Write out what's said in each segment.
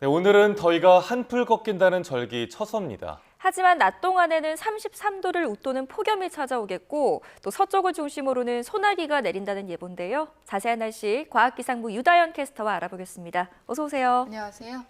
네, 오늘은 더위가 한풀 꺾인다는 절기 처서입니다. 하지만 낮 동안에는 33도를 웃도는 폭염이 찾아오겠고 또 서쪽을 중심으로는 소나기가 내린다는 예보인데요. 자세한 날씨 과학기상부 유다연 캐스터와 알아보겠습니다. 어서 오세요. 안녕하세요.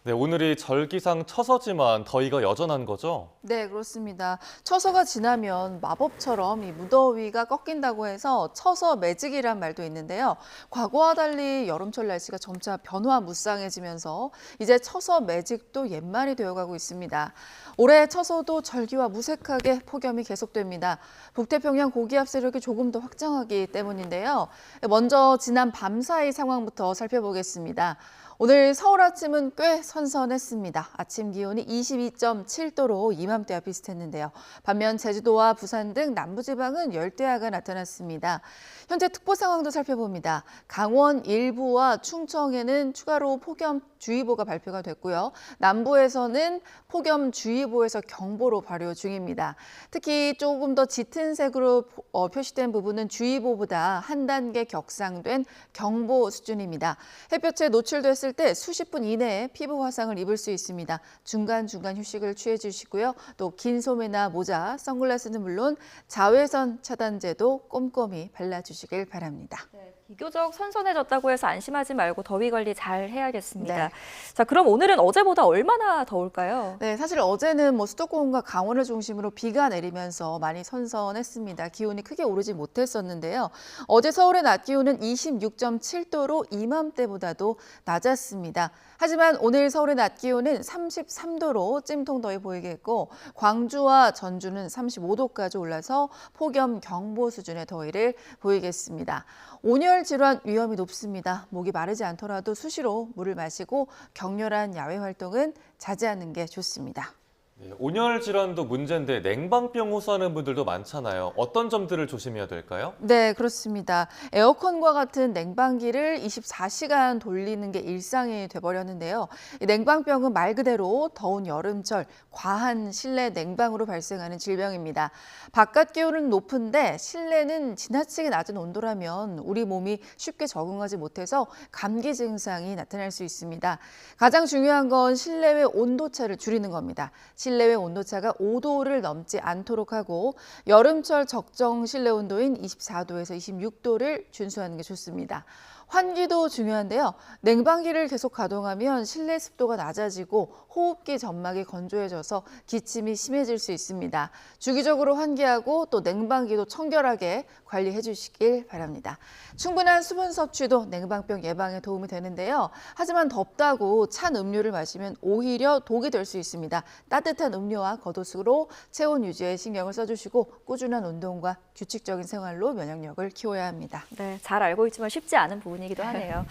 네, 오늘이 절기상 처서지만 더위가 여전한 거죠? 네, 그렇습니다. 처서가 지나면 마법처럼 이 무더위가 꺾인다고 해서 처서 매직이란 말도 있는데요. 과거와 달리 여름철 날씨가 점차 변화무쌍해지면서 이제 처서 매직도 옛말이 되어가고 있습니다. 올해 처서도 절기와 무색하게 폭염이 계속됩니다. 북태평양 고기압 세력이 조금 더 확장하기 때문인데요. 먼저 지난 밤 사이 상황부터 살펴보겠습니다. 오늘 서울 아침은 꽤 선선했습니다. 아침 기온이 22.7도로 이맘때와 비슷했는데요. 반면 제주도와 부산 등 남부지방은 열대야가 나타났습니다. 현재 특보 상황도 살펴봅니다. 강원 일부와 충청에는 추가로 폭염주의보가 발표가 됐고요. 남부에서는 폭염주의보에서 경보로 발효 중입니다. 특히 조금 더 짙은 색으로 표시된 부분은 주의보보다 한 단계 격상된 경보 수준입니다. 햇볕에 노출됐을 때 수십 분 이내에 피부 화상을 입을 수 있습니다. 중간중간 휴식을 취해 주시고요. 또 긴 소매나 모자, 선글라스는 물론 자외선 차단제도 꼼꼼히 발라주시길 바랍니다. 네, 비교적 선선해졌다고 해서 안심하지 말고 더위 관리 잘 해야겠습니다. 네. 자, 그럼 오늘은 어제보다 얼마나 더울까요? 네, 사실 어제는 수도권과 강원을 중심으로 비가 내리면서 많이 선선했습니다. 기온이 크게 오르지 못했었는데요. 어제 서울의 낮 기온은 26.7도로 이맘때보다도 낮았습니다. 하지만 오늘 서울의 낮 기온은 33도로 찜통더위 보이겠고 광주와 전주는 35도까지 올라서 폭염 경보 수준의 더위를 보이겠습니다. 온열 질환 위험이 높습니다. 목이 마르지 않더라도 수시로 물을 마시고 격렬한 야외 활동은 자제하는 게 좋습니다. 네, 온열 질환도 문제인데 냉방병 호소하는 분들도 많잖아요. 어떤 점들을 조심해야 될까요? 네, 그렇습니다. 에어컨과 같은 냉방기를 24시간 돌리는 게 일상이 돼버렸는데요. 이 냉방병은 말 그대로 더운 여름철 과한 실내 냉방으로 발생하는 질병입니다. 바깥 기온은 높은데 실내는 지나치게 낮은 온도라면 우리 몸이 쉽게 적응하지 못해서 감기 증상이 나타날 수 있습니다. 가장 중요한 건 실내외 온도차를 줄이는 겁니다. 실내외 온도차가 5도를 넘지 않도록 하고 여름철 적정 실내 온도인 24도에서 26도를 준수하는 게 좋습니다. 환기도 중요한데요. 냉방기를 계속 가동하면 실내 습도가 낮아지고 호흡기 점막이 건조해져서 기침이 심해질 수 있습니다. 주기적으로 환기하고 또 냉방기도 청결하게 관리해 주시길 바랍니다. 충분한 수분 섭취도 냉방병 예방에 도움이 되는데요. 하지만 덥다고 찬 음료를 마시면 오히려 독이 될 수 있습니다. 따뜻한 음료와 겉옷으로 체온 유지에 신경을 써주시고 꾸준한 운동과 규칙적인 생활로 면역력을 키워야 합니다. 네, 잘 알고 있지만 쉽지 않은 부분이기도 하네요.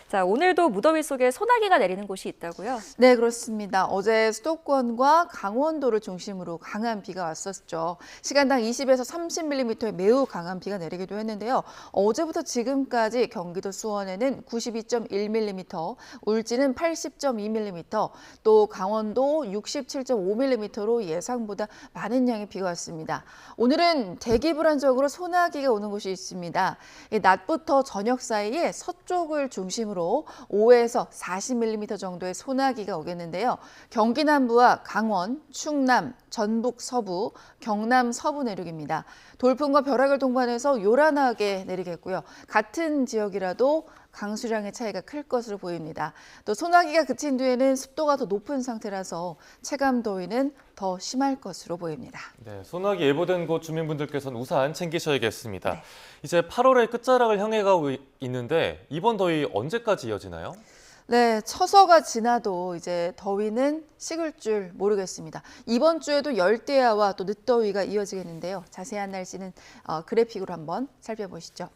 자, 오늘도 무더위 속에 소나기가 내리는 곳이 있다고요? 네, 그렇습니다. 어제 수도권과 강원도를 중심으로 강한 비가 왔었죠. 시간당 20에서 30mm의 매우 강한 비가 내리기도 했는데요. 어제부터 지금까지 경기도 수원에는 92.1mm, 울진은 80.2mm, 또 강원도 67.5mm로 예상보다 많은 양의 비가 왔습니다. 오늘은 대기 불안정으로 소나기가 오는 곳이 있습니다. 낮부터 저녁 사이에 서쪽을 중심으로 5에서 40mm 정도의 소나기가 오겠는데요. 경기 남부와 강원, 충남, 전북 서부, 경남 서부 내륙입니다. 돌풍과 벼락을 동반해서 요란하게 내리겠고요. 같은 지역이라도 강수량의 차이가 클 것으로 보입니다. 또 소나기가 그친 뒤에는 습도가 더 높은 상태라서 체감 더위는 더 심할 것으로 보입니다. 네, 소나기 예보된 곳 주민분들께서는 우산 챙기셔야겠습니다. 네. 이제 8월의 끝자락을 향해 가고 있는데 이번 더위 언제까지 이어지나요? 네, 처서가 지나도 이제 더위는 식을 줄 모르겠습니다. 이번 주에도 열대야와 또 늦더위가 이어지겠는데요. 자세한 날씨는 그래픽으로 한번 살펴보시죠.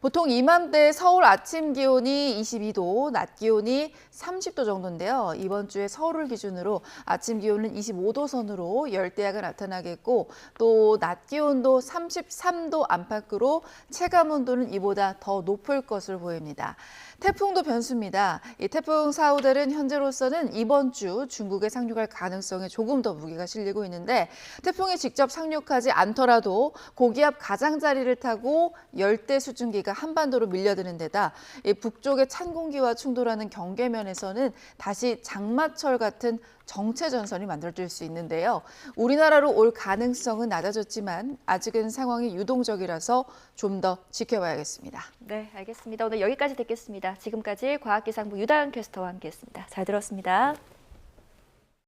보통 이맘때 서울 아침 기온이 22도, 낮 기온이 30도 정도인데요. 이번 주에 서울을 기준으로 아침 기온은 25도 선으로 열대야가 나타나겠고 또 낮 기온도 33도 안팎으로 체감 온도는 이보다 더 높을 것으로 보입니다. 태풍도 변수입니다. 이 태풍 4호델은 현재로서는 이번 주 중국에 상륙할 가능성에 조금 더 무게가 실리고 있는데 태풍이 직접 상륙하지 않더라도 고기압 가장자리를 타고 열대 수증기가 한반도로 밀려드는 데다 이 북쪽의 찬 공기와 충돌하는 경계면에서는 다시 장마철 같은 정체 전선이 만들어질 수 있는데요. 우리나라로 올 가능성은 낮아졌지만 아직은 상황이 유동적이라서 좀 더 지켜봐야겠습니다. 네, 알겠습니다. 오늘 여기까지 듣겠습니다. 지금까지 과학기상부 유다현 캐스터와 함께했습니다. 잘 들었습니다.